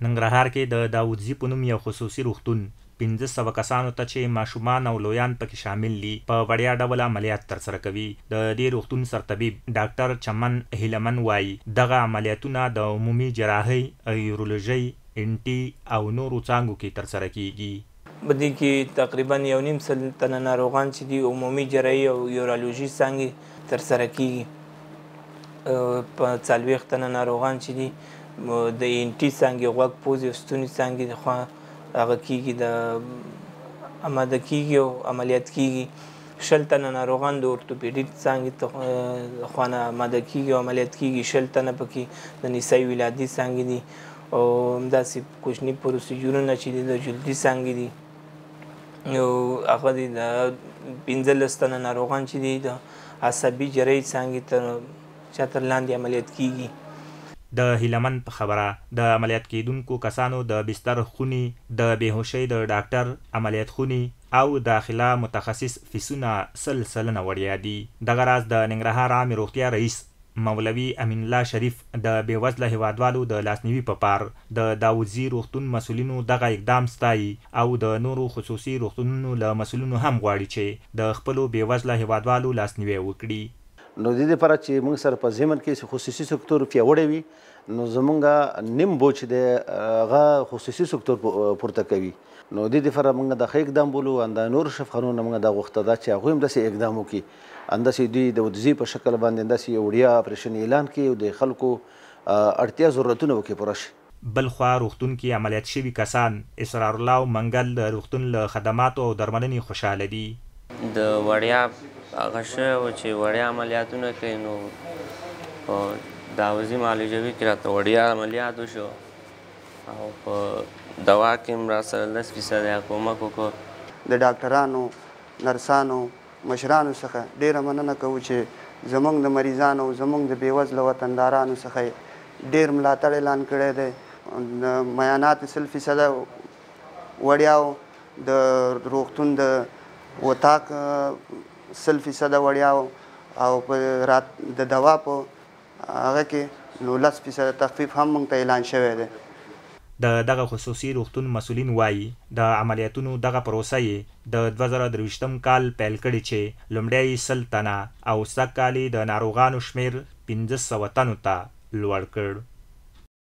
ننګرهار کې د داودزي په نوم یو خصوصي روغتون 1500 کسانو ته چې ماشومان او لویان پکې شامل دي په وړیا ډول عملیات ترسره کوي. د دې روغتون سرطبیب ډاکټر چمن هیلمن وایي دغه عملیاتونه د عمومي جراحي، یورولوژي، انټي او نورو څانګو کې ترسره کیږي. بدې کې تقریبا 1.5 سل تنه ناروغان چې دي عمومي جراحي او یورولوژي څانګې ترسره کیږي. په 40 تنه ناروغان چې دي د انټي څانګې، غوږ، پوزې او ستوني څانګې خوا هغه کیږي، د اماده کیږي او عملیات کیږي. 60 تنه ناروغان د اورتوپیډیک څانګې خوا نه اماده کیږي او عملیات کیږي. 60 تنه پکې د نسایي ولادي څانګې دي او همداسې کوچني پروسیجرونه چې دي د جلدي څانګې دي. او هغه دي د 15 تنه ناروغان چې دي د عصبي جراحي څانګې تر لاندې عملیات کیږي. د هیلمن په خبره د عملیات کیدونکو کسانو د بستر خونی، د بیهوشۍ د ډاکټر، عملیات خونی او داخله متخصص فیسونه 100 سلنه وړیا دي. دغه راز د ننګرهار عامې روغتیا رئیس مولوي امین الله شریف د بېوزله هیوادوالو د لاسنیوي په پار د داودزي روغتون مسؤلینو دغه اقدام ستایي او د نورو خصوصي روغتونونو له مسؤلینو هم غواړي چې د خپلو بېوزله هیوادوالو لاسنیوي وکړي. نو د دې لپاره چې موږ سره په ضمن کې خصوصي سکتور پیاوړی وي، نو زمونږ نیم بوج دی هغه خصوصي سکتور پورته کوي. نو د دې لپاره موږ د ښه اقدام بولو. د نورو شفخانونه موږ دا غوښته ده چې هغوی هم داسې اقدام وکړي، همداسې دوی د وضعي په شکل باندې همداسې یو وړیا اپریشن اعلان کړي او د خلکو اړتیا ضرورتونه وکړي پوره شي. بلخوا روغتون کې عملیات شوي کسان اسرار الله او منګل د روغتون له خدماتو او درملنې خوشحاله دي. د وړیا هغه شی و چې وړیا عملیاتونه کوي، نو په داودزي معالجوي کې راته وړیا عملیات وشو او په دوا کې هم راسره 10% کومک وکړو. د ډاکټرانو، نرسانو، مشرانو څخه ډیره مننه کوو چې زموږ د مریضانو، زموږ د بېوزله وطندارانو څخه ډیر ملاتړ اعلان کړی دی. د میانات 100% وړیاو، د روغتون د وطاق 100% وړیاو او په د دوا په هغه کې نو 10% تخفیف هم موږ ته اعلان شوی دی. د دغه خصوصي روغتون مسؤلین وایي د عملیاتونو دغه پروسه یې د 2023 کال پیل کړې چې لومړی 100 تنه او سږ کال د ناروغانو شمیر 1500 تنو ته لوړ کړ.